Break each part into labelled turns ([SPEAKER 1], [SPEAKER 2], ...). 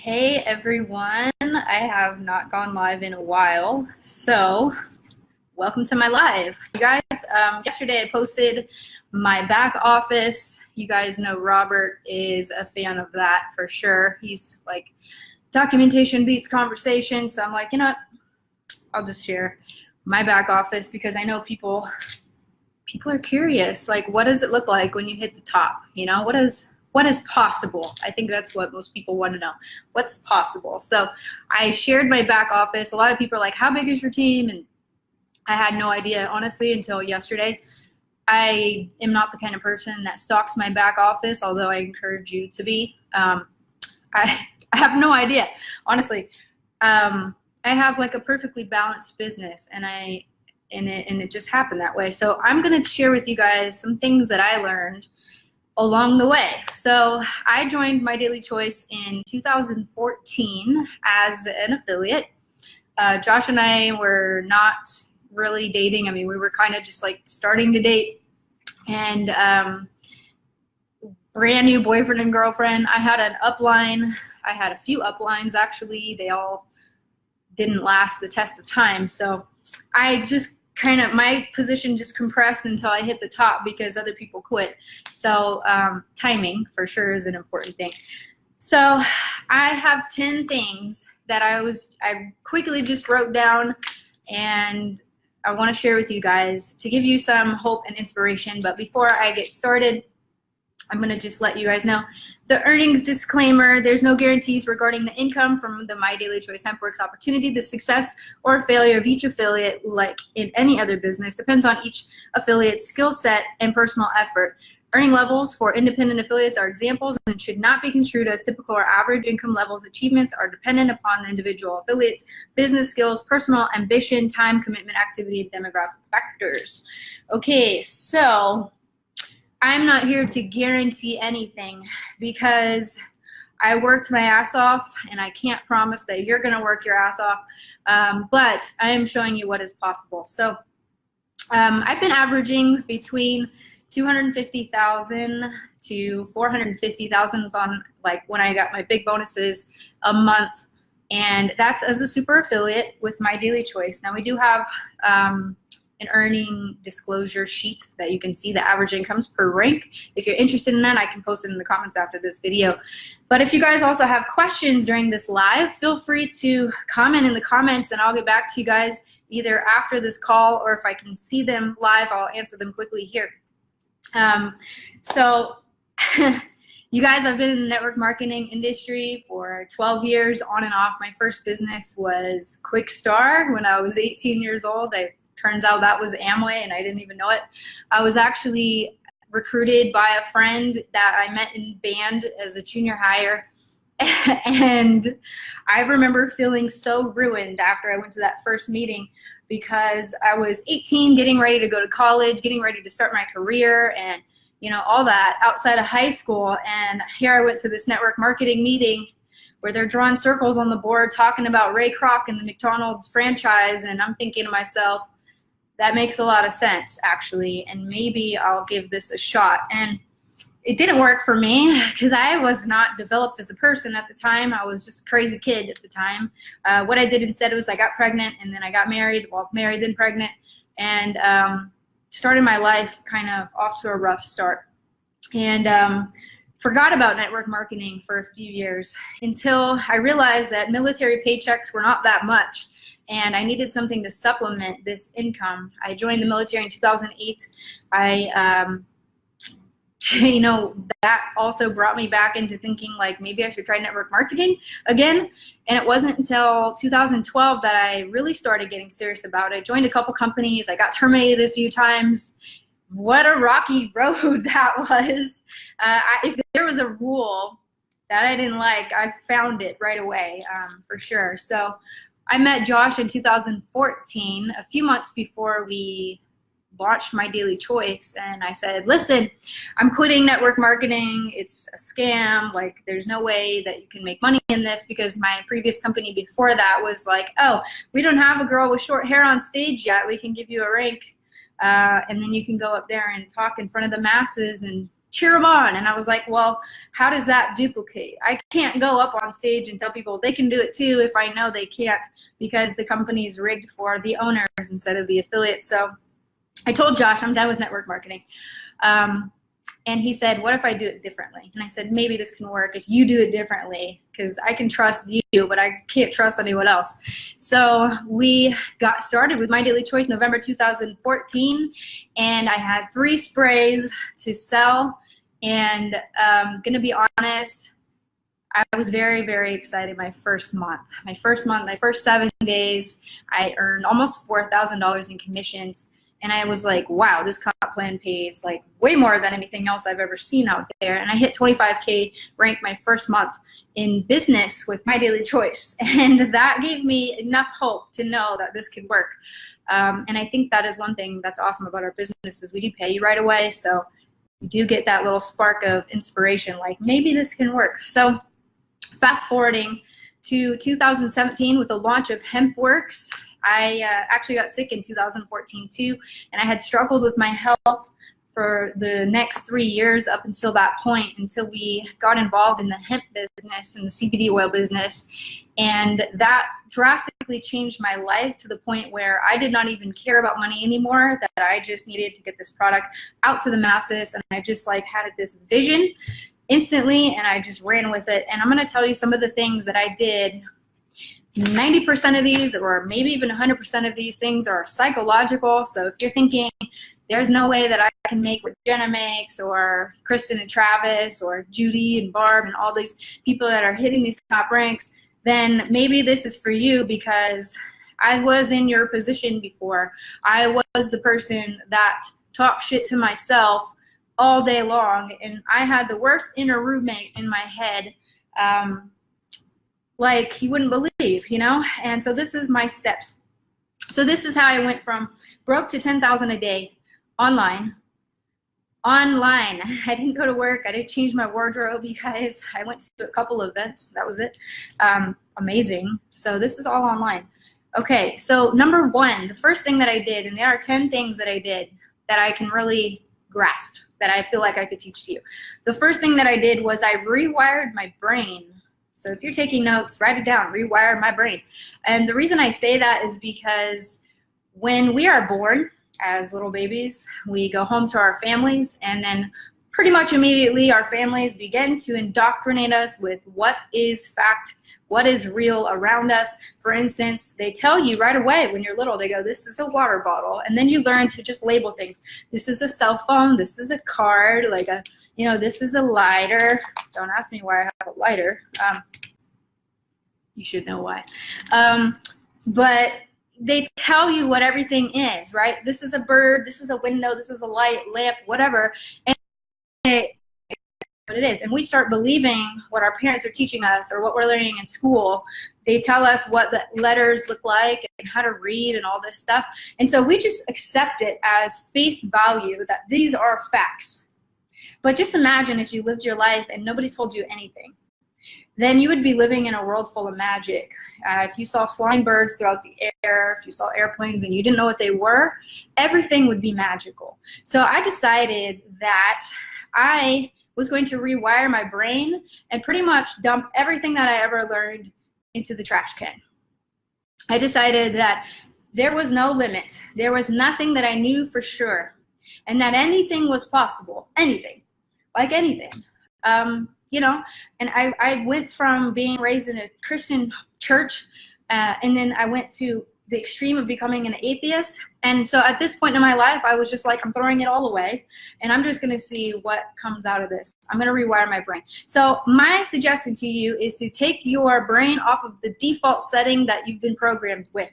[SPEAKER 1] Hey everyone, I have not gone live in a while, so welcome to my live. You guys, yesterday I posted my back office. You guys know Robert is a fan of that for sure. He's like, documentation beats conversation, so I'm like, you know what, I'll just share my back office because I know people are curious, like what does it look like when you hit the top? You know, what is possible? I think that's what most people want to know. What's possible? So I shared my back office. A lot of people are like, how big is your team? And I had no idea, honestly, until yesterday. I am not the kind of person that stalks my back office, although I encourage you to be. I have no idea, honestly. I have like a perfectly balanced business, and it just happened that way. So I'm going to share with you guys some things that I learned along the way. So I joined My Daily Choice in 2014 as an affiliate. Josh and I were not really dating. I mean, we were kind of just like starting to date, and brand new boyfriend and girlfriend. I had an upline. I had a few uplines actually. They all didn't last the test of time. So I just my position just compressed until I hit the top because other people quit. So timing for sure is an important thing. So I have 10 things that I quickly just wrote down, and I want to share with you guys to give you some hope and inspiration. But before I get started, I'm going to just let you guys know the earnings disclaimer. There's no guarantees regarding the income from the My Daily Choice Hempworx opportunity. The success or failure of each affiliate, like in any other business, depends on each affiliate's skill set and personal effort. Earning levels for independent affiliates are examples and should not be construed as typical or average. Income levels. Achievements are dependent upon the individual affiliates' business skills, personal ambition, time commitment, activity, and demographic factors. Okay, so I'm not here to guarantee anything because I worked my ass off, and I can't promise that you're going to work your ass off, but I am showing you what is possible. So I've been averaging between 250,000 to 450,000 on like when I got my big bonuses a month, and that's as a super affiliate with My Daily Choice. Now we do have an earning disclosure sheet that you can see the average incomes per rank. If you're interested in that, I can post it in the comments after this video. But if you guys also have questions during this live, feel free to comment in the comments, and I'll get back to you guys either after this call, or if I can see them live, I'll answer them quickly here. So you guys, I've been in the network marketing industry for 12 years on and off. My first business was Quick Star when I was 18 years old. Turns out that was Amway, and I didn't even know it. I was actually recruited by a friend that I met in band as a junior hire, and I remember feeling so ruined after I went to that first meeting because I was 18, getting ready to go to college, getting ready to start my career, and you know, all that outside of high school. And here I went to this network marketing meeting where they're drawing circles on the board talking about Ray Kroc and the McDonald's franchise, and I'm thinking to myself, that makes a lot of sense, actually, and maybe I'll give this a shot. And it didn't work for me because I was not developed as a person at the time. I was just a crazy kid at the time. What I did instead was I got pregnant, and then I got married, well, married then pregnant, and started my life kind of off to a rough start. And forgot about network marketing for a few years until I realized that military paychecks were not that much, and I needed something to supplement this income. I joined the military in 2008. You know, that also brought me back into thinking like maybe I should try network marketing again. And it wasn't until 2012 that I really started getting serious about it. I joined a couple companies. I got terminated a few times. What a rocky road that was. If there was a rule that I didn't like, I found it right away, for sure. So I met Josh in 2014, a few months before we launched My Daily Choice, and I said, listen, I'm quitting network marketing. It's a scam. Like, there's no way that you can make money in this, because my previous company before that was like, oh, we don't have a girl with short hair on stage yet. We can give you a rank, and then you can go up there and talk in front of the masses and cheer them on. And I was like, well, how does that duplicate? I can't go up on stage and tell people they can do it too if I know they can't, because the company's rigged for the owners instead of the affiliates. So I told Josh, I'm done with network marketing. And he said, what if I do it differently? And I said, maybe this can work if you do it differently, because I can trust you, but I can't trust anyone else. So we got started with My Daily Choice November 2014, and I had 3 sprays to sell. And gonna be honest, I was very, very excited my first month. My first 7 days, I earned almost $4,000 in commissions. And I was like, wow, this comp plan pays like way more than anything else I've ever seen out there. And I hit 25K rank my first month in business with My Daily Choice. And that gave me enough hope to know that this could work. And I think that is one thing that's awesome about our business is we do pay you right away. So you do get that little spark of inspiration, like maybe this can work. So fast forwarding to 2017 with the launch of Hempworx. I actually got sick in 2014 too, and I had struggled with my health for the next 3 years up until that point, until we got involved in the hemp business and the CBD oil business. And that drastically changed my life to the point where I did not even care about money anymore, that I just needed to get this product out to the masses. And I just like had this vision instantly, and I just ran with it. And I'm going to tell you some of the things that I did. 90% of these, or maybe even 100% of these things, are psychological. So if you're thinking there's no way that I can make what Jenna makes, or Kristen and Travis, or Judy and Barb, and all these people that are hitting these top ranks, then maybe this is for you, because I was in your position before. I was the person that talked shit to myself all day long, and I had the worst inner roommate in my head. Like you wouldn't believe, you know? And so this is my steps. So this is how I went from broke to 10,000 a day online. I didn't go to work. I didn't change my wardrobe, you guys. I went to a couple events. That was it. Amazing. So this is all online. Okay, so number 1, the first thing that I did, and there are 10 things that I did that I can really grasp, that I feel like I could teach to you. The first thing that I did was I rewired my brain. So if you're taking notes, write it down, rewire my brain. And the reason I say that is because when we are born as little babies, we go home to our families, and then pretty much immediately our families begin to indoctrinate us with what is fact, what is real around us. For instance, they tell you right away when you're little, they go, this is a water bottle. And then you learn to just label things. This is a cell phone, this is a card, like a, you know, this is a lighter. Don't ask me why I have a lighter. You should know why. But they tell you what everything is, right? This is a bird, this is a window, this is a light, lamp, whatever. And what it is. And we start believing what our parents are teaching us or what we're learning in school. They tell us what the letters look like and how to read and all this stuff. And so we just accept it as face value that these are facts. But just imagine if you lived your life and nobody told you anything. Then you would be living in a world full of magic. If you saw flying birds throughout the air, if you saw airplanes and you didn't know what they were, everything would be magical. So I decided that I was going to rewire my brain and pretty much dump everything that I ever learned into the trash can. I decided that there was no limit. There was nothing that I knew for sure, and that anything was possible. Anything, like anything. You know, and I went from being raised in a Christian church, and then I went to the extreme of becoming an atheist. And so at this point in my life, I was just like, I'm throwing it all away, and I'm just going to see what comes out of this. I'm going to rewire my brain. So my suggestion to you is to take your brain off of the default setting that you've been programmed with.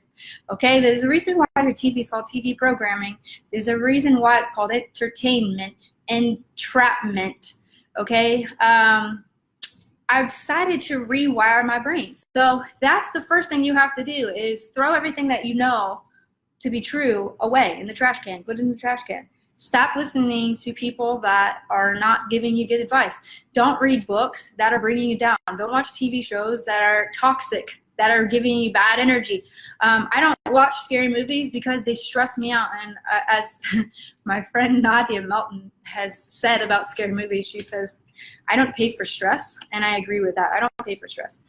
[SPEAKER 1] Okay, there's a reason why your TV is called TV programming. There's a reason why it's called entertainment, entrapment. Okay, I decided to rewire my brain. So that's the first thing you have to do, is throw everything that you know to be true away in the trash can. Put it in the trash can. Stop listening to people that are not giving you good advice. Don't read books that are bringing you down. Don't watch TV shows that are toxic that are giving you bad energy. I don't watch scary movies because they stress me out. And as my friend Nadia Melton has said about scary movies, she says, I don't pay for stress. And I agree with that. I don't pay for stress.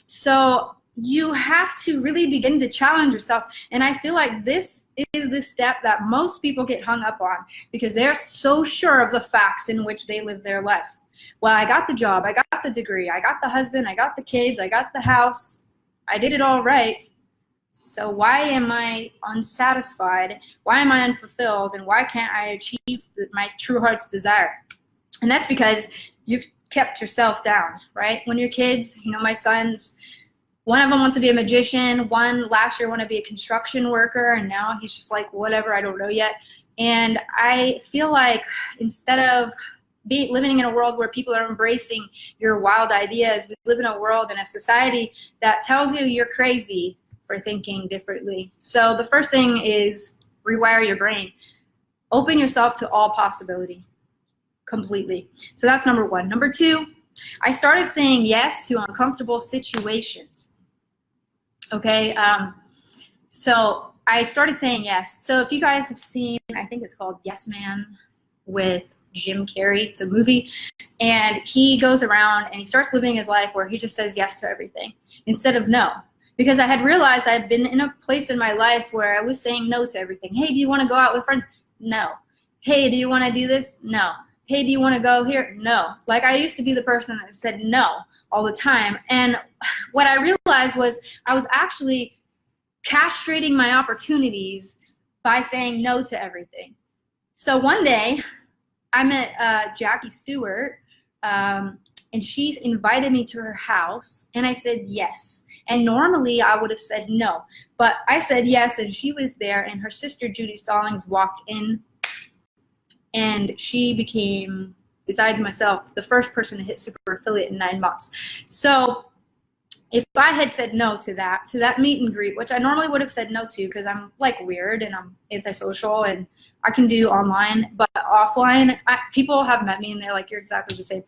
[SPEAKER 1] So you have to really begin to challenge yourself. And I feel like this is the step that most people get hung up on because they're so sure of the facts in which they live their life. Well, I got the job, I got the degree, I got the husband, I got the kids, I got the house, I did it all right. So why am I unsatisfied? Why am I unfulfilled? And why can't I achieve my true heart's desire? And that's because you've kept yourself down, right? When you're kids, you know, my sons, one of them wants to be a magician, one last year wanted to be a construction worker, and now he's just like, whatever, I don't know yet. And I feel like instead of living in a world where people are embracing your wild ideas, we live in a world and a society that tells you you're crazy for thinking differently. So the first thing is rewire your brain. Open yourself to all possibility completely. So that's number one. Number two, I started saying yes to uncomfortable situations. Okay, so I started saying yes. So if you guys have seen, I think it's called Yes Man with Jim Carrey. It's a movie, and he goes around and he starts living his life where he just says yes to everything instead of no. Because I had realized I had been in a place in my life where I was saying no to everything. Hey, do you want to go out with friends? No. Hey, do you want to do this? No. Hey, do you want to go here? No. Like I used to be the person that said no all the time. And what I realized was I was actually castrating my opportunities by saying no to everything. So one day I met Jackie Stewart, and she invited me to her house, and I said yes. And normally I would have said no, but I said yes, and she was there, and her sister Judy Stallings walked in, and she became, besides myself, the first person to hit super affiliate in 9 months. So if I had said no to that meet and greet, which I normally would have said no to because I'm like weird and I'm antisocial and I can do online, but offline, people have met me and they're like, you're exactly the same.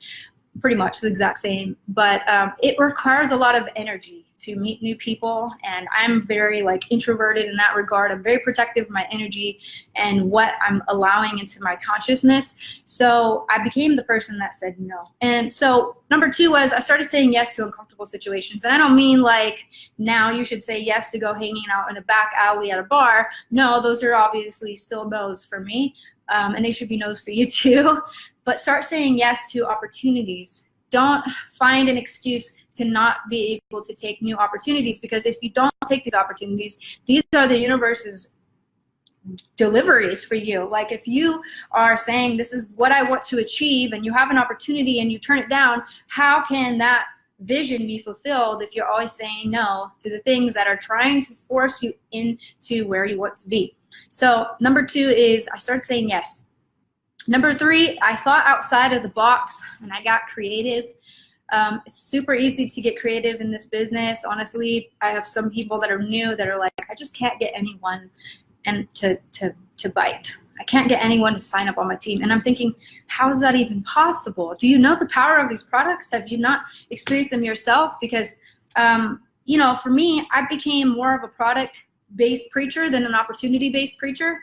[SPEAKER 1] Pretty much the exact same, but it requires a lot of energy to meet new people, and I'm very like introverted in that regard. I'm very protective of my energy and what I'm allowing into my consciousness. So I became the person that said no. And so number two was I started saying yes to uncomfortable situations. And I don't mean like now you should say yes to go hanging out in a back alley at a bar. No, those are obviously still no's for me, and they should be no's for you too. But start saying yes to opportunities. Don't find an excuse to not be able to take new opportunities, because if you don't take these opportunities, these are the universe's deliveries for you. Like if you are saying this is what I want to achieve and you have an opportunity and you turn it down, how can that vision be fulfilled if you're always saying no to the things that are trying to force you into where you want to be? So number two is I started saying yes. Number three, I thought outside of the box and I got creative. It's super easy to get creative in this business. Honestly, I have some people that are new that are like, I just can't get anyone to bite. I can't get anyone to sign up on my team. And I'm thinking, how is that even possible? Do you know the power of these products? Have you not experienced them yourself? Because, you know, for me, I became more of a product-based preacher than an opportunity-based preacher.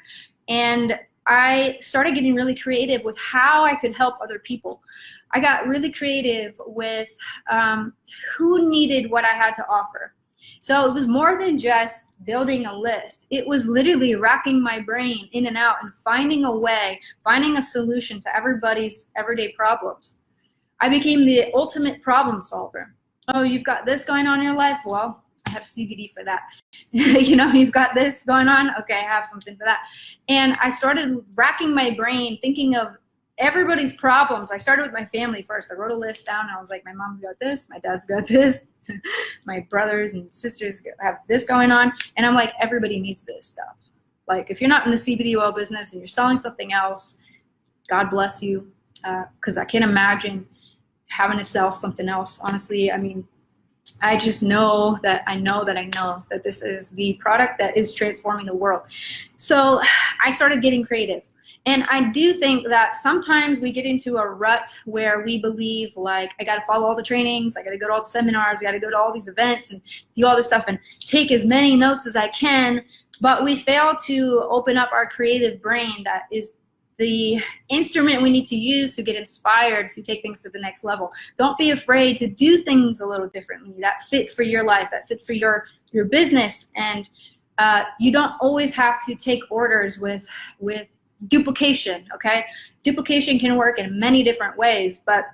[SPEAKER 1] And I started getting really creative with how I could help other people. I got really creative with who needed what I had to offer. So it was more than just building a list. It was literally racking my brain in and out and finding a way, finding a solution to everybody's everyday problems. I became the ultimate problem solver. Oh, you've got this going on in your life? Well, I have CBD for that. You know, you've got this going on? Okay, I have something for that. And I started racking my brain thinking of everybody's problems. I started with my family first. I wrote a list down. I was like, my mom's got this, my dad's got this, my brothers and sisters have this going on. And I'm like, everybody needs this stuff. Like, if you're not in the CBD oil business and you're selling something else, God bless you, because I can't imagine having to sell something else. Honestly, I mean, I just know that I know that this is the product that is transforming the world. So I started getting creative. And I do think that sometimes we get into a rut where we believe like, I got to follow all the trainings, I got to go to all the seminars, I got to go to all these events and do all this stuff and take as many notes as I can, but we fail to open up our creative brain that is the instrument we need to use to get inspired to take things to the next level. Don't be afraid to do things a little differently that fit for your life, that fit for your business. And you don't always have to take orders with duplication, okay? Duplication can work in many different ways, but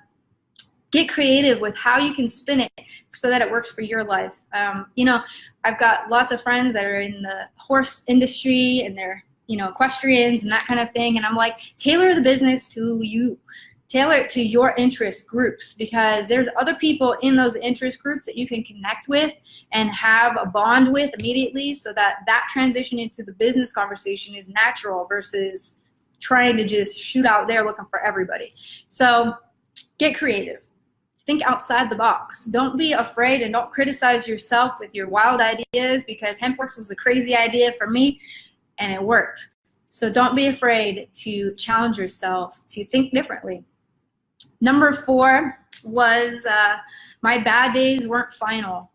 [SPEAKER 1] get creative with how you can spin it so that it works for your life. You know, I've got lots of friends that are in the horse industry and they're, you know, equestrians and that kind of thing. And I'm like, tailor the business to you. Tailor it to your interest groups, because there's other people in those interest groups that you can connect with and have a bond with immediately, so that that transition into the business conversation is natural versus trying to just shoot out there looking for everybody. So get creative. Think outside the box. Don't be afraid and don't criticize yourself with your wild ideas, because Hempworx was a crazy idea for me and it worked. So don't be afraid to challenge yourself to think differently. Number 4 was my bad days weren't final.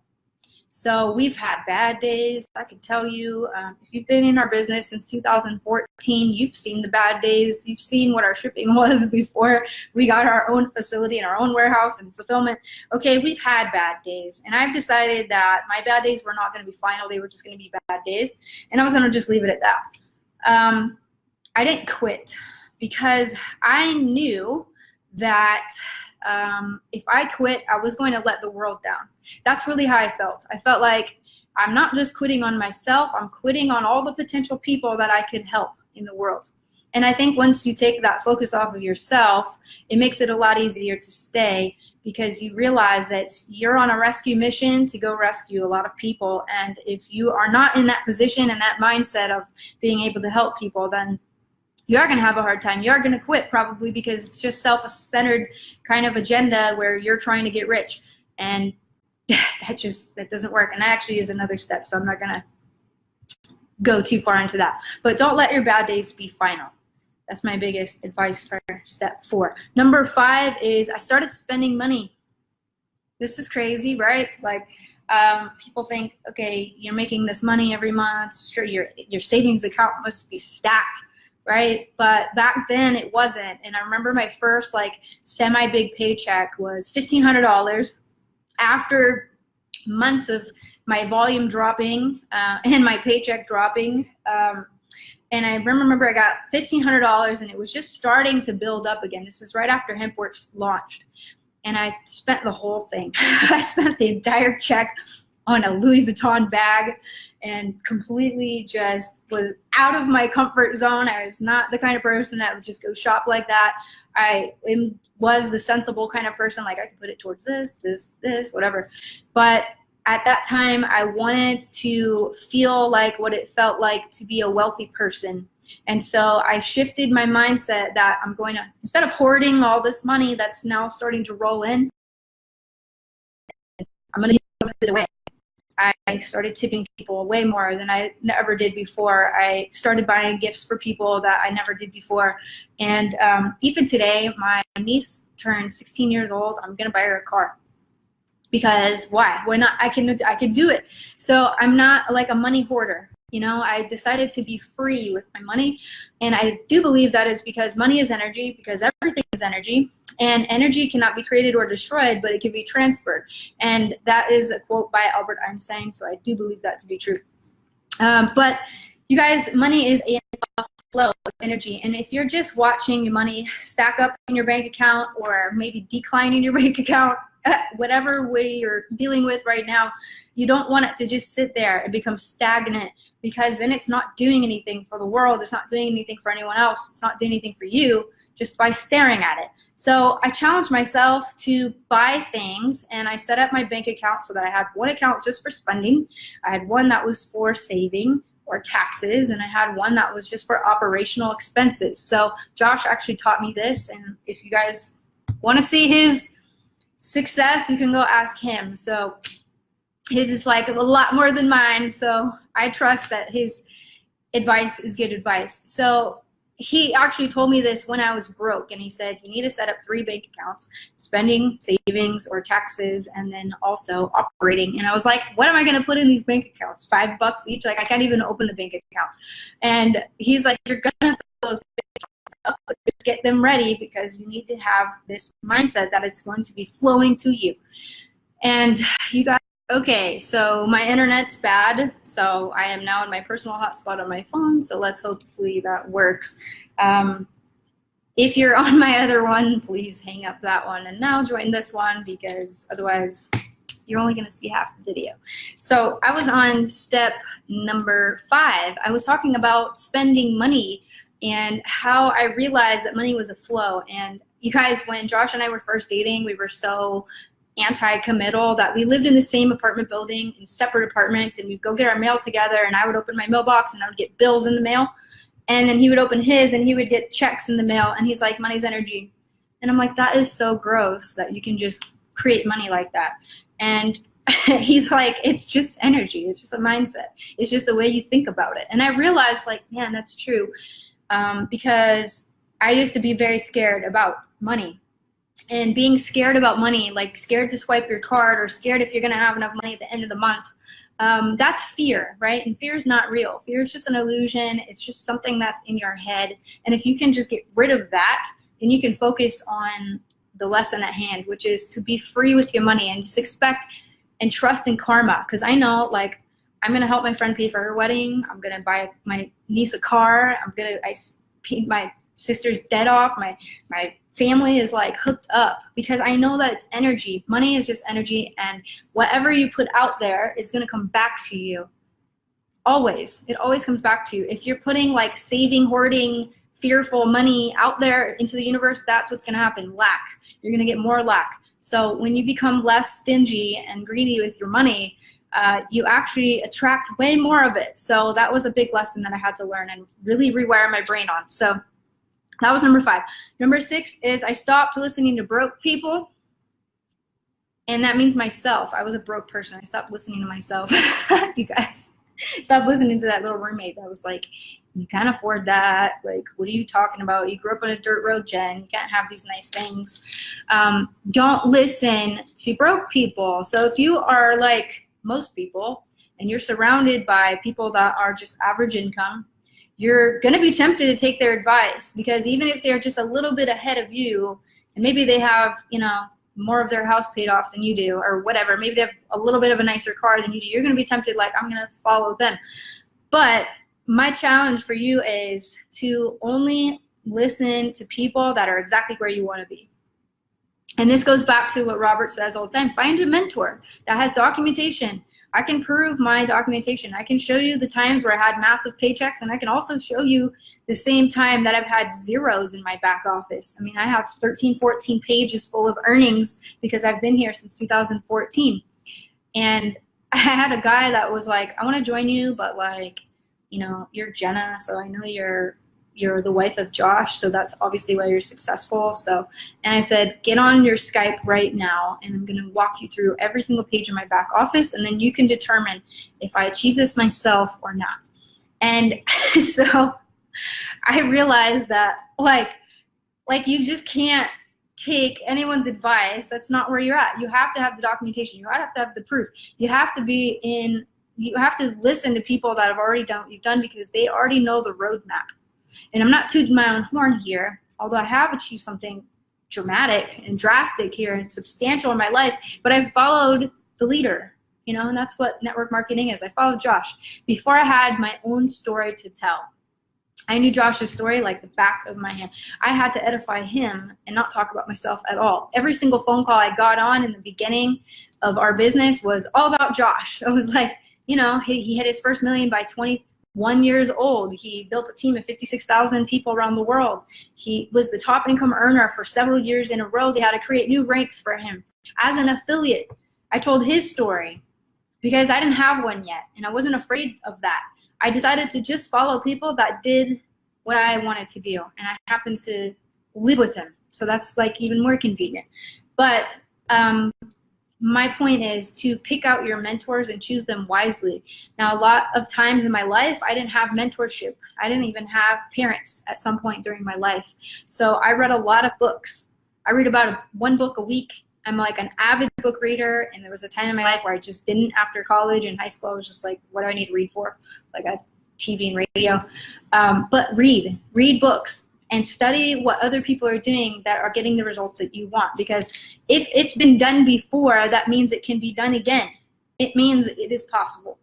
[SPEAKER 1] So we've had bad days. I can tell you, if you've been in our business since 2014, you've seen the bad days. You've seen what our shipping was before we got our own facility and our own warehouse and fulfillment. Okay, we've had bad days. And I've decided that my bad days were not going to be final. They were just going to be bad days. And I was going to just leave it at that. I didn't quit because I knew that if I quit, I was going to let the world down. That's really how I felt. I felt like I'm not just quitting on myself, I'm quitting on all the potential people that I could help in the world. And I think once you take that focus off of yourself, it makes it a lot easier to stay, because you realize that you're on a rescue mission to go rescue a lot of people. And if you are not in that position and that mindset of being able to help people, then you are going to have a hard time. You are going to quit probably, because it's just self-centered kind of agenda where you're trying to get rich. And that doesn't work. And that actually is another step. So I'm not going to go too far into that. But don't let your bad days be final. That's my biggest advice for step 4. Number 5 is I started spending money. This is crazy, right? Like, people think, okay, you're making this money every month. Sure, your savings account must be stacked, right? But back then it wasn't. And I remember my first like semi-big paycheck was $1,500 after months of my volume dropping and my paycheck dropping. And I remember I got $1,500 and it was just starting to build up again. This is right after Hempworx launched. And I spent the whole thing. I spent the entire check on a Louis Vuitton bag and completely just was out of my comfort zone. I was not the kind of person that would just go shop like that. I was the sensible kind of person, like I could put it towards this, whatever. But at that time, I wanted to feel like what it felt like to be a wealthy person. And so I shifted my mindset that I'm going to, instead of hoarding all this money that's now starting to roll in, I'm going to give some of it away. I started tipping people way more than I ever did before. I started buying gifts for people that I never did before. And even today, my niece turned 16 years old. I'm going to buy her a car. Because why? Why not? I can do it. So I'm not like a money hoarder. You know, I decided to be free with my money. And I do believe that is because money is energy, because everything is energy. And energy cannot be created or destroyed, but it can be transferred. And that is a quote by Albert Einstein, so I do believe that to be true. But you guys, money is a flow of energy. And if you're just watching your money stack up in your bank account or maybe decline in your bank account, whatever way you're dealing with right now, you don't want it to just sit there and become stagnant, because then it's not doing anything for the world. It's not doing anything for anyone else. It's not doing anything for you just by staring at it. So I challenged myself to buy things, and I set up my bank account so that I had one account just for spending. I had one that was for saving or taxes, and I had one that was just for operational expenses. So Josh actually taught me this, and if you guys want to see his success, you can go ask him. So his is like a lot more than mine, so I trust that his advice is good advice. So he actually told me this when I was broke, and he said, you need to set up 3 bank accounts: spending, savings, or taxes, and then also operating. And I was like, what am I going to put in these bank accounts? $5 each? Like, I can't even open the bank account. And he's like, you're going to have those bank accounts up, but just get them ready, because you need to have this mindset that it's going to be flowing to you. And you guys, okay, so my internet's bad, so I am now in my personal hotspot on my phone, so let's hopefully that works. If you're on my other one, please hang up that one and now join this one, because otherwise you're only going to see half the video. So I was on step number 5. I was talking about spending money and how I realized that money was a flow. And you guys, when Josh and I were first dating, we were so anti-committal that we lived in the same apartment building in separate apartments, and we'd go get our mail together, and I would open my mailbox and I would get bills in the mail, and then he would open his and he would get checks in the mail, and he's like, money's energy. And I'm like, that is so gross that you can just create money like that. And he's like, it's just energy, it's just a mindset, it's just the way you think about it. And I realized, like, man, that's true, because I used to be very scared about money. And being scared about money, like scared to swipe your card, or scared if you're going to have enough money at the end of the month, that's fear, right? And fear is not real. Fear is just an illusion. It's just something that's in your head. And if you can just get rid of that, then you can focus on the lesson at hand, which is to be free with your money and just expect and trust in karma. Because I know, like, I'm going to help my friend pay for her wedding. I'm going to buy my niece a car. I paid my sister's debt off. My family is like hooked up, because I know that it's energy. Money is just energy, and whatever you put out there is going to come back to you. Always. It always comes back to you. If you're putting like saving, hoarding, fearful money out there into the universe, that's what's going to happen. Lack. You're going to get more lack. So when you become less stingy and greedy with your money, you actually attract way more of it. So that was a big lesson that I had to learn and really rewire my brain on. So that was number 5. Number 6 is I stopped listening to broke people. And that means myself. I was a broke person. I stopped listening to myself. You guys, stop listening to that little roommate that was like, you can't afford that. Like, what are you talking about? You grew up on a dirt road, Jen. You can't have these nice things. Don't listen to broke people. So if you are like most people and you're surrounded by people that are just average income, you're going to be tempted to take their advice, because even if they're just a little bit ahead of you, and maybe they have, you know, more of their house paid off than you do, or whatever, maybe they have a little bit of a nicer car than you do, you're going to be tempted, like, I'm going to follow them. But my challenge for you is to only listen to people that are exactly where you want to be. And this goes back to what Robert says all the time: find a mentor that has documentation. I can prove my documentation. I can show you the times where I had massive paychecks, and I can also show you the same time that I've had zeros in my back office. I mean, I have 13, 14 pages full of earnings because I've been here since 2014. And I had a guy that was like, I want to join you, but like, you know, you're Jenna, so I know you're the wife of Josh, so that's obviously why you're successful. So, and I said, get on your Skype right now, and I'm going to walk you through every single page in my back office, and then you can determine if I achieve this myself or not. And so I realized that like you just can't take anyone's advice. That's not where you're at. You have to have the documentation. You have to have the proof. You have to listen to people that have already done what you've done, because they already know the roadmap. And I'm not tooting my own horn here, although I have achieved something dramatic and drastic here and substantial in my life, but I've followed the leader, you know, and that's what network marketing is. I followed Josh. Before I had my own story to tell, I knew Josh's story like the back of my hand. I had to edify him and not talk about myself at all. Every single phone call I got on in the beginning of our business was all about Josh. I was like, you know, he hit his first million by 21 years old. He built a team of 56,000 people around the world. He was the top income earner for several years in a row. They had to create new ranks for him. As an affiliate, I told his story because I didn't have one yet, and I wasn't afraid of that. I decided to just follow people that did what I wanted to do, and I happened to live with them. So that's like even more convenient. But my point is to pick out your mentors and choose them wisely. Now, a lot of times in my life, I didn't have mentorship. I didn't even have parents at some point during my life. So I read a lot of books. I read about one book a week. I'm like an avid book reader, and there was a time in my life where I just didn't. After college and high school, I was just like, what do I need to read for? Like I have TV and radio. But read books and study what other people are doing that are getting the results that you want. Because if it's been done before, that means it can be done again. It means it is possible.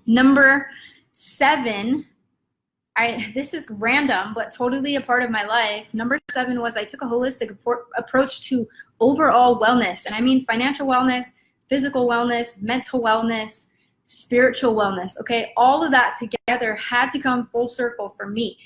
[SPEAKER 1] Number 7, this is random, but totally a part of my life. Number 7 was I took a holistic approach to overall wellness. And I mean financial wellness, physical wellness, mental wellness, spiritual wellness. Okay, all of that together had to come full circle for me.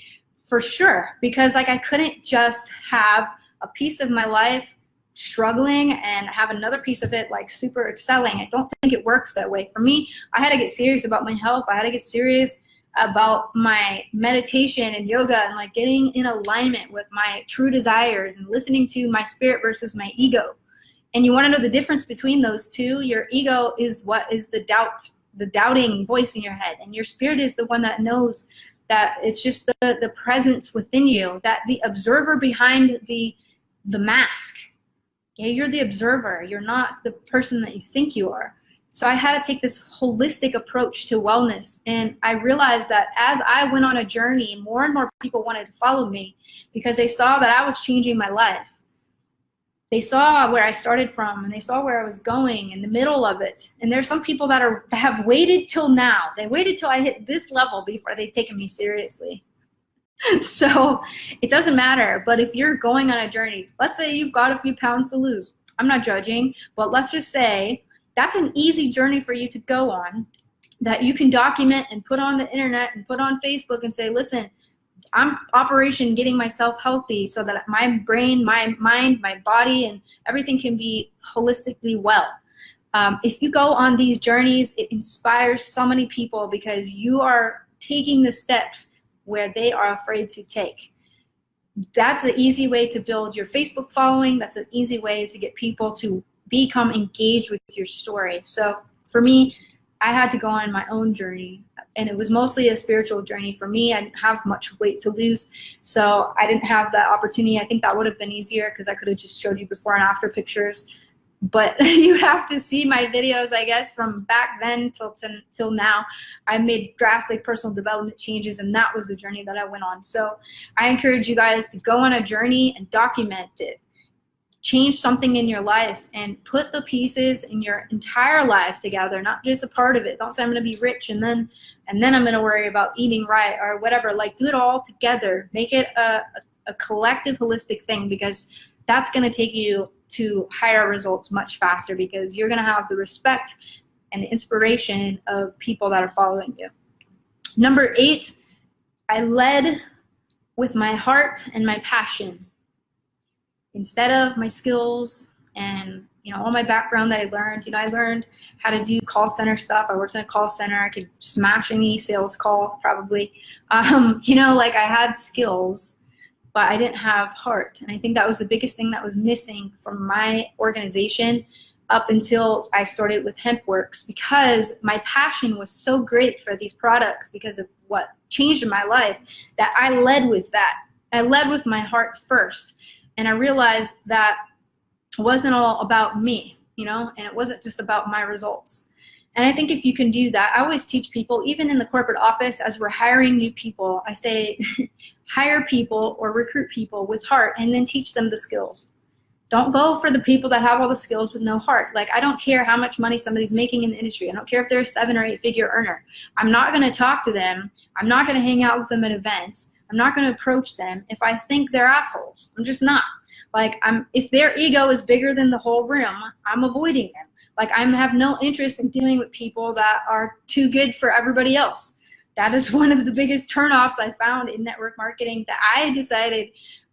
[SPEAKER 1] For sure, because like I couldn't just have a piece of my life struggling and have another piece of it like super excelling. I don't think it works that way. For me, I had to get serious about my health. I had to get serious about my meditation and yoga and like getting in alignment with my true desires and listening to my spirit versus my ego. And you want to know the difference between those two? Your ego is what is the doubting voice in your head, and your spirit is the one that knows that it's just the presence within you, that the observer behind the mask. Okay, you're the observer. You're not the person that you think you are. So I had to take this holistic approach to wellness. And I realized that as I went on a journey, more and more people wanted to follow me because they saw that I was changing my life. They saw where I started from, and they saw where I was going in the middle of it. And there's some people that have waited till now. They waited till I hit this level before they've taken me seriously. So it doesn't matter. But if you're going on a journey, let's say you've got a few pounds to lose. I'm not judging, but let's just say that's an easy journey for you to go on that you can document and put on the internet and put on Facebook and say, listen, I'm Operation Getting Myself Healthy so that my brain, my mind, my body, and everything can be holistically well. If you go on these journeys, it inspires so many people because you are taking the steps where they are afraid to take. That's an easy way to build your Facebook following. That's an easy way to get people to become engaged with your story. So for me, I had to go on my own journey, and it was mostly a spiritual journey for me. I didn't have much weight to lose, so I didn't have that opportunity. I think that would have been easier because I could have just showed you before and after pictures. But you have to see my videos, I guess, from back then till now. I made drastic personal development changes, and that was the journey that I went on. So I encourage you guys to go on a journey and document it. Change something in your life and put the pieces in your entire life together, not just a part of it. Don't say I'm going to be rich and then I'm going to worry about eating right or whatever. Like, do it all together. Make it a collective, holistic thing, because that's going to take you to higher results much faster, because you're going to have the respect and the inspiration of people that are following you. Number 8, I led with my heart and my passion. Instead of my skills and all my background that I learned, I learned how to do call center stuff. I worked in a call center. I could smash any sales call probably. Like I had skills, but I didn't have heart. And I think that was the biggest thing that was missing from my organization up until I started with Hempworx, because my passion was so great for these products because of what changed in my life that I led with that. I led with my heart first. And I realized that it wasn't all about me, and it wasn't just about my results. And I think if you can do that, I always teach people, even in the corporate office, as we're hiring new people, I say, hire people or recruit people with heart and then teach them the skills. Don't go for the people that have all the skills with no heart. Like, I don't care how much money somebody's making in the industry. I don't care if they're a 7 or 8 figure earner. I'm not going to talk to them. I'm not going to hang out with them at events. I'm not going to approach them if I think they're assholes. I'm just not. Like, if their ego is bigger than the whole room, I'm avoiding them. Like, I have no interest in dealing with people that are too good for everybody else. That is one of the biggest turnoffs I found in network marketing, that I decided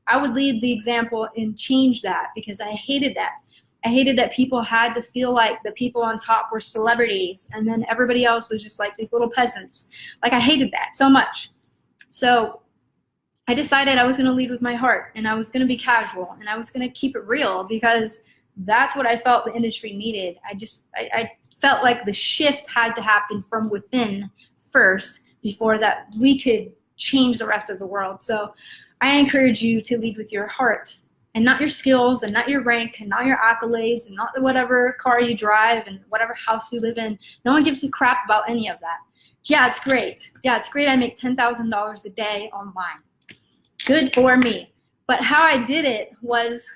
[SPEAKER 1] I would lead the example and change that, because I hated that. I hated that people had to feel like the people on top were celebrities and then everybody else was just like these little peasants. Like, I hated that so much. So I decided I was going to lead with my heart, and I was going to be casual, and I was going to keep it real, because That's what I felt the industry needed. I felt like the shift had to happen from within first before that we could change the rest of the world. So I encourage you to lead with your heart and not your skills and not your rank and not your accolades and not whatever car you drive and whatever house you live in. No one gives a crap about any of that. Yeah, it's great. Yeah, it's great I make $10,000 a day online. Good for me. But how I did it was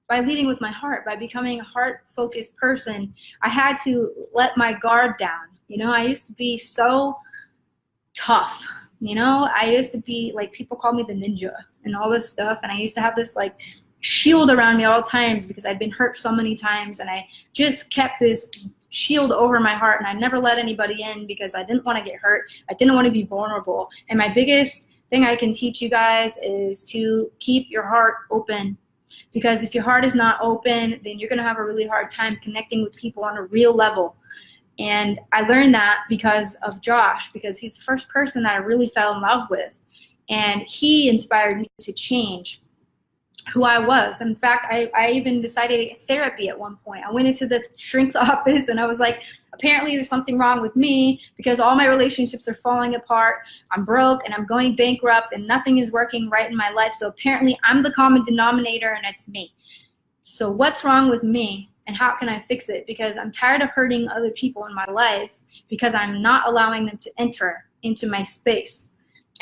[SPEAKER 1] by leading with my heart, by becoming a heart-focused person. I had to let my guard down. You know, I used to be so tough. You know, I used to be like, people call me the ninja and all this stuff. And I used to have this like shield around me all times because I'd been hurt so many times. And I just kept this shield over my heart, and I never let anybody in because I didn't want to get hurt. I didn't want to be vulnerable. And my biggest thing I can teach you guys is to keep your heart open. Because if your heart is not open, then you're going to have a really hard time connecting with people on a real level. And I learned that because of Josh, because he's the first person that I really fell in love with. And he inspired me to change who I was. In fact, I even decided to get therapy at one point. I went into the shrink's office and I was like, apparently there's something wrong with me because all my relationships are falling apart. I'm broke and I'm going bankrupt and nothing is working right in my life. So apparently I'm the common denominator and it's me. So what's wrong with me and how can I fix it? Because I'm tired of hurting other people in my life because I'm not allowing them to enter into my space.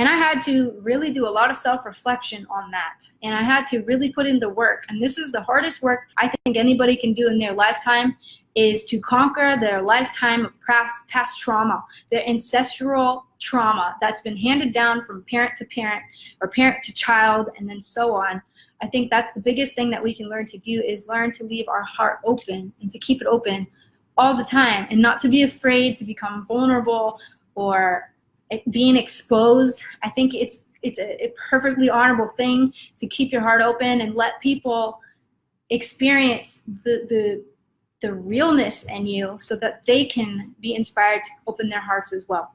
[SPEAKER 1] And I had to really do a lot of self-reflection on that. And I had to really put in the work. And this is the hardest work I think anybody can do in their lifetime, is to conquer their lifetime of past trauma, their ancestral trauma that's been handed down from parent to parent or parent to child and then so on. I think that's the biggest thing that we can learn to do, is learn to leave our heart open and to keep it open all the time and not to be afraid to become vulnerable or being exposed. I think it's a perfectly honorable thing to keep your heart open and let people experience the realness in you so that they can be inspired to open their hearts as well.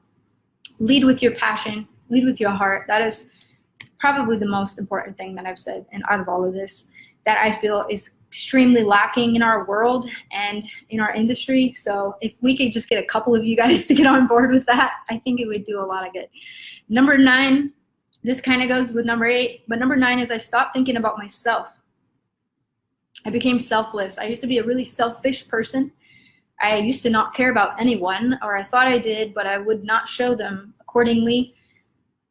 [SPEAKER 1] Lead with your passion, lead with your heart. That is probably the most important thing that I've said, and out of all of this, that I feel is extremely lacking in our world and in our industry. So if we could just get a couple of you guys to get on board with that, I think it would do a lot of good. Number 9, this kind of goes with number 8, but number 9 is I stopped thinking about myself. I became selfless. I used to be a really selfish person. I used to not care about anyone, or I thought I did, but I would not show them accordingly.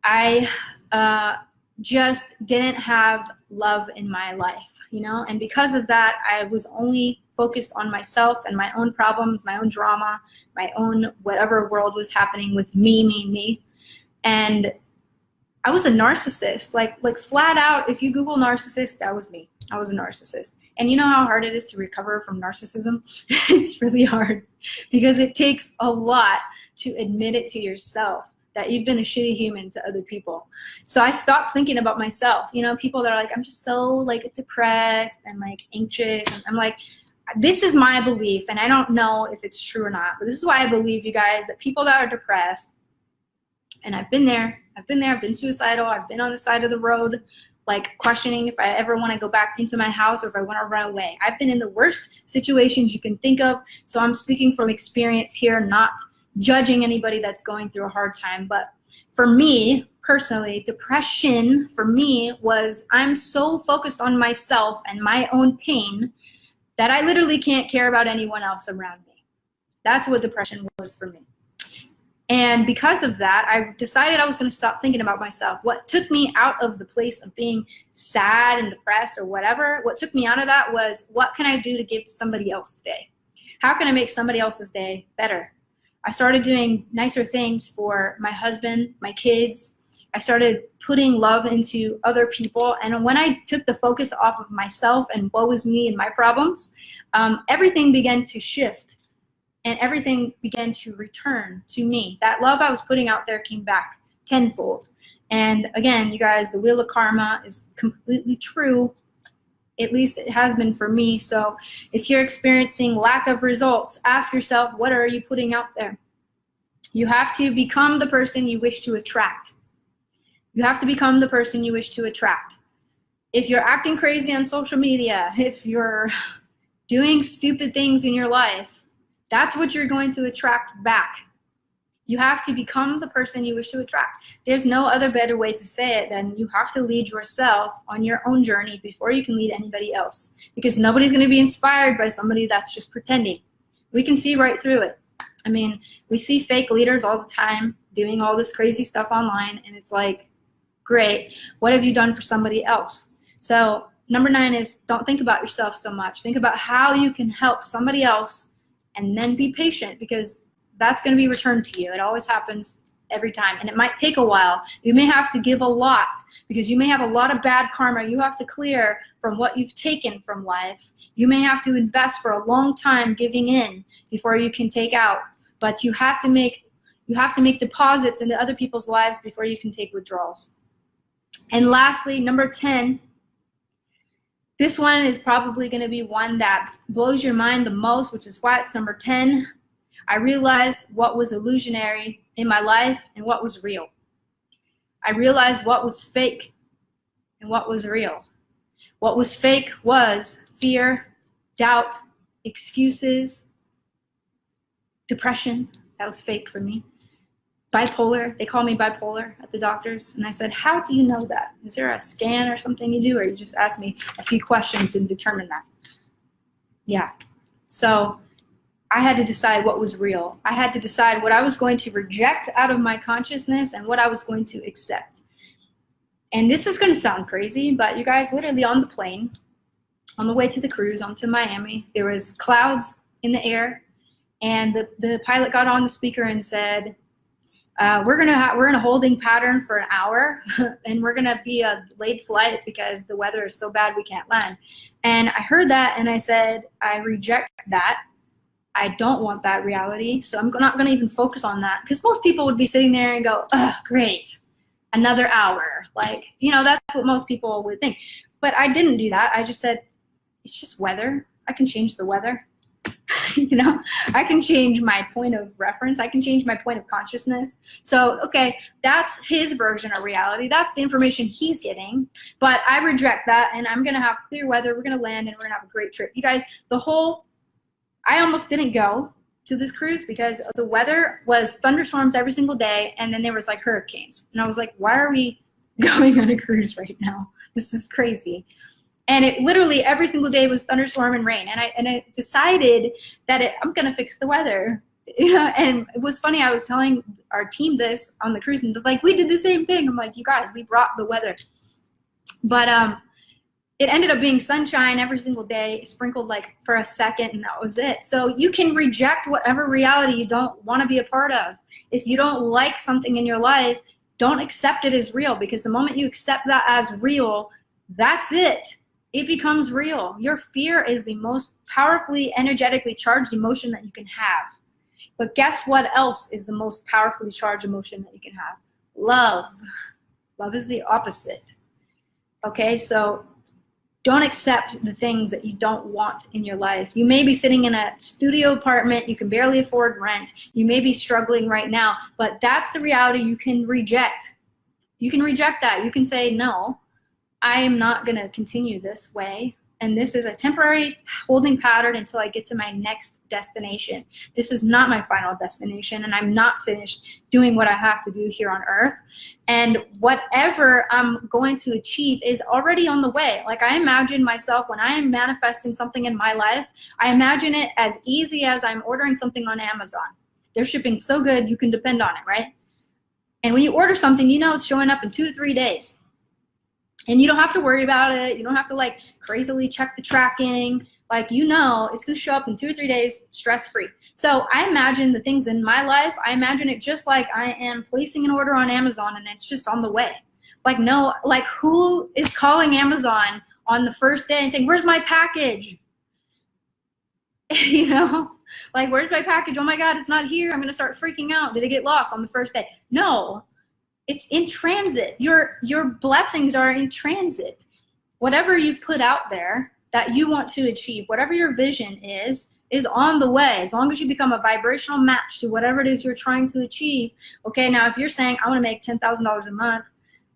[SPEAKER 1] I just didn't have love in my life. You know, and because of that, I was only focused on myself and my own problems, my own drama, my own whatever world was happening with me. And I was a narcissist, like flat out. If you Google narcissist, that was me. I was a narcissist. And you know how hard it is to recover from narcissism? It's really hard because it takes a lot to admit it to yourself that you've been a shitty human to other people. So I stopped thinking about myself. You know, people that are like, I'm just so like depressed and like anxious. And I'm like, this is my belief, and I don't know if it's true or not, but this is why I believe, you guys, that people that are depressed, and I've been suicidal, I've been on the side of the road, like questioning if I ever want to go back into my house or if I want to run away. I've been in the worst situations you can think of. So I'm speaking from experience here, not judging anybody that's going through a hard time. But for me personally, depression for me was, I'm so focused on myself and my own pain that I literally can't care about anyone else around me. That's what depression was for me. And because of that, I decided I was going to stop thinking about myself. What took me out of the place of being sad and depressed or whatever, what took me out of that was, what can I do to give to somebody else today? How can I make somebody else's day better? I started doing nicer things for my husband, my kids. I started putting love into other people. And when I took the focus off of myself and what was me and my problems, everything began to shift and everything began to return to me. That love I was putting out there came back tenfold. And again, you guys, the wheel of karma is completely true. At least it has been for me. So if you're experiencing lack of results, ask yourself, what are you putting out there? You have to become the person you wish to attract. You have to become the person you wish to attract. If you're acting crazy on social media, if you're doing stupid things in your life, that's what you're going to attract back. You have to become the person you wish to attract. There's no other better way to say it than you have to lead yourself on your own journey before you can lead anybody else. Because nobody's going to be inspired by somebody that's just pretending. We can see right through it. I mean, we see fake leaders all the time doing all this crazy stuff online, and it's like, great, what have you done for somebody else? So number 9 is don't think about yourself so much. Think about how you can help somebody else, and then be patient, because that's going to be returned to you. It always happens every time, and it might take a while. You may have to give a lot, because you may have a lot of bad karma you have to clear from what you've taken from life. You may have to invest for a long time giving in before you can take out, but you have to make deposits into other people's lives before you can take withdrawals. And lastly, number 10, this one is probably going to be one that blows your mind the most, which is why it's number 10. I realized what was illusionary in my life and what was real. I realized what was fake and what was real. What was fake was fear, doubt, excuses, depression. That was fake for me. Bipolar. They call me bipolar at the doctors. And I said, how do you know that? Is there a scan or something you do? Or you just ask me a few questions and determine that? Yeah. So I had to decide what was real. I had to decide what I was going to reject out of my consciousness and what I was going to accept. And this is going to sound crazy, but you guys, literally on the plane, on the way to the cruise, onto Miami, there was clouds in the air, and the pilot got on the speaker and said, we're in a holding pattern for an hour, and we're gonna be a late flight because the weather is so bad we can't land. And I heard that, and I said, I reject that. I don't want that reality, so I'm not gonna even focus on that, because most people would be sitting there and go, oh, great, another hour. Like, you know, that's what most people would think. But I didn't do that. I just said, it's just weather. I can change the weather. You know, I can change my point of reference. I can change my point of consciousness. So, okay, that's his version of reality. That's the information he's getting. But I reject that, and I'm going to have clear weather. We're going to land, and we're going to have a great trip. You guys, I almost didn't go to this cruise because the weather was thunderstorms every single day, and then there was like hurricanes. And I was like, why are we going on a cruise right now? This is crazy. And it literally every single day was thunderstorm and rain. And I decided that I'm going to fix the weather. You know, and it was funny. I was telling our team this on the cruise, and they're like, we did the same thing. I'm like, you guys, we brought the weather. But it ended up being sunshine every single day, sprinkled like for a second, and that was it. So you can reject whatever reality you don't want to be a part of. If you don't like something in your life, don't accept it as real, because the moment you accept that as real, that's it. It becomes real. Your fear is the most powerfully, energetically charged emotion that you can have. But guess what else is the most powerfully charged emotion that you can have? Love. Love is the opposite. Okay, so don't accept the things that you don't want in your life. You may be sitting in a studio apartment. You can barely afford rent. You may be struggling right now, but that's the reality you can reject. You can reject that. You can say, no, I am not going to continue this way, and this is a temporary holding pattern until I get to my next destination. This is not my final destination, and I'm not finished doing what I have to do here on earth. And whatever I'm going to achieve is already on the way. Like, I imagine myself, when I am manifesting something in my life, I imagine it as easy as I'm ordering something on Amazon. They're shipping so good, you can depend on it, right? And when you order something, you know it's showing up in 2 to 3 days. And you don't have to worry about it. You don't have to like crazily check the tracking. Like, you know, it's going to show up in 2 or 3 days, stress-free. So I imagine the things in my life, I imagine it just like I am placing an order on Amazon and it's just on the way. Like, no, like, who is calling Amazon on the first day and saying, where's my package? You know, like, where's my package? Oh my God, it's not here. I'm going to start freaking out. Did it get lost on the first day? No. It's in transit. Your blessings are in transit. Whatever you've put out there that you want to achieve, whatever your vision is on the way. As long as you become a vibrational match to whatever it is you're trying to achieve. Okay, now if you're saying, I want to make $10,000 a month,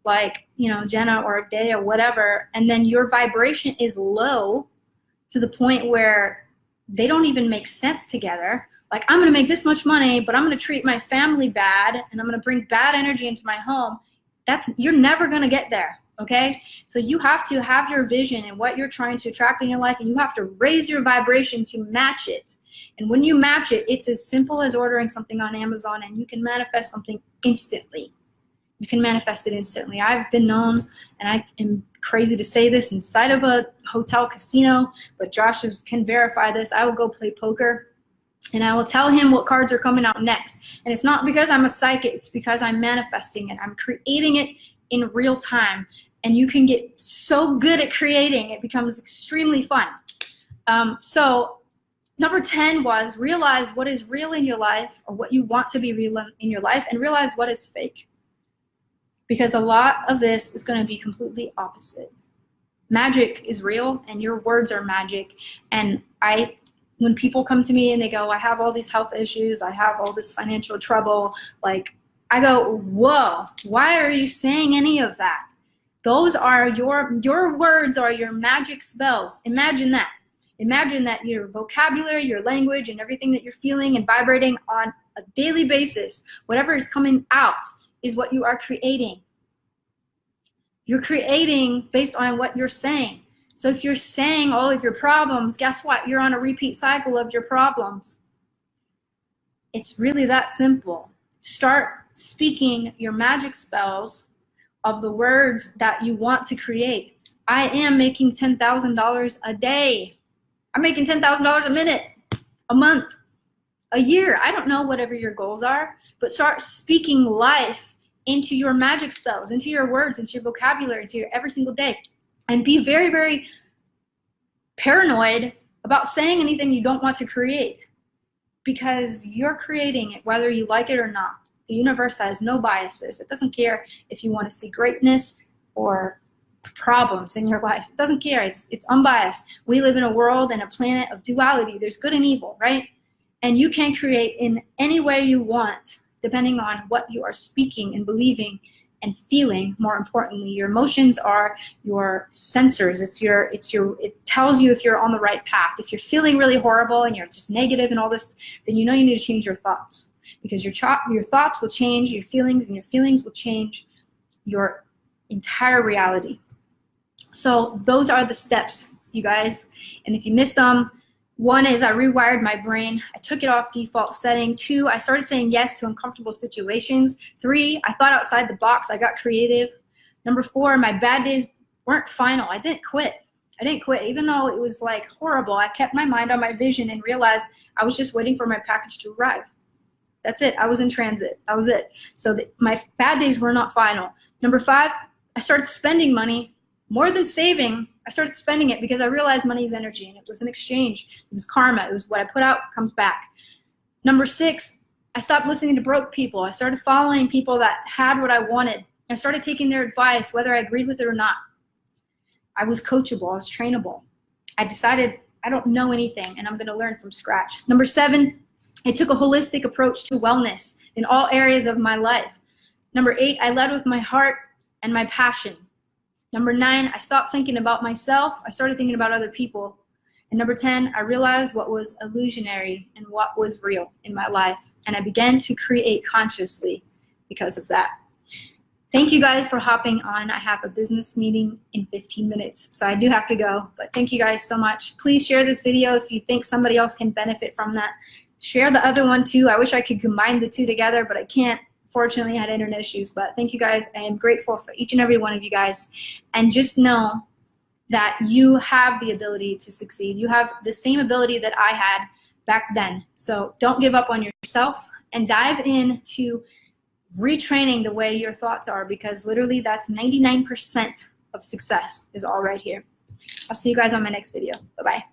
[SPEAKER 1] like, you know, Jenna, or a day or whatever, and then your vibration is low to the point where they don't even make sense together. Like, I'm gonna make this much money, but I'm gonna treat my family bad, and I'm gonna bring bad energy into my home. You're never gonna get there, okay? So you have to have your vision and what you're trying to attract in your life, and you have to raise your vibration to match it. And when you match it, it's as simple as ordering something on Amazon, and you can manifest something instantly. You can manifest it instantly. I've been known, and I am crazy to say this, inside of a hotel casino, but Josh can verify this. I will go play poker, and I will tell him what cards are coming out next. And it's not because I'm a psychic, it's because I'm manifesting it. I'm creating it in real time. And you can get so good at creating, it becomes extremely fun. So number 10 was realize what is real in your life, or what you want to be real in your life, and realize what is fake. Because a lot of this is going to be completely opposite. Magic is real, and your words are magic. And when people come to me and they go, I have all these health issues, I have all this financial trouble, like, I go, whoa, why are you saying any of that? Those are your words are your magic spells. Imagine that. Imagine that your vocabulary, your language, and everything that you're feeling and vibrating on a daily basis, whatever is coming out, is what you are creating. You're creating based on what you're saying. So if you're saying all of your problems, guess what? You're on a repeat cycle of your problems. It's really that simple. Start speaking your magic spells of the words that you want to create. I am making $10,000 a day. I'm making $10,000 a minute, a month, a year. I don't know, whatever your goals are, but start speaking life into your magic spells, into your words, into your vocabulary, into your every single day. And be very, very paranoid about saying anything you don't want to create, because you're creating it whether you like it or not. The universe has no biases. It doesn't care if you want to see greatness or problems in your life. It doesn't care. It's unbiased. We live in a world and a planet of duality. There's good and evil, right? And you can create in any way you want, depending on what you are speaking and believing and feeling. More importantly, your emotions are your sensors. It tells you if you're on the right path. If you're feeling really horrible and you're just negative and all this, then you know you need to change your thoughts, because your thoughts will change your feelings, and your feelings will change your entire reality. So those are the steps, you guys. And if you missed them, 1 is I rewired my brain. I took it off default setting. 2, I started saying yes to uncomfortable situations. 3, I thought outside the box. I got creative. Number 4, my bad days weren't final. I didn't quit. Even though it was like horrible. I kept my mind on my vision and realized I was just waiting for my package to arrive. That's it. I was in transit. That was it. So my bad days were not final. Number 5, I started spending money more than saving. I started spending it because I realized money is energy, and it was an exchange. It was karma. It was what I put out comes back. Number 6, I stopped listening to broke people. I started following people that had what I wanted. I started taking their advice, whether I agreed with it or not. I was coachable. I was trainable. I decided I don't know anything, and I'm going to learn from scratch. Number 7, I took a holistic approach to wellness in all areas of my life. Number 8, I led with my heart and my passion. Number 9, I stopped thinking about myself. I started thinking about other people. And number 10, I realized what was illusionary and what was real in my life. And I began to create consciously because of that. Thank you guys for hopping on. I have a business meeting in 15 minutes, so I do have to go. But thank you guys so much. Please share this video if you think somebody else can benefit from that. Share the other one too. I wish I could combine the two together, but I can't. Fortunately, I had internet issues, but thank you guys. I am grateful for each and every one of you guys. And just know that you have the ability to succeed. You have the same ability that I had back then. So don't give up on yourself, and dive into retraining the way your thoughts are, because literally that's 99% of success is all right here. I'll see you guys on my next video. Bye-bye.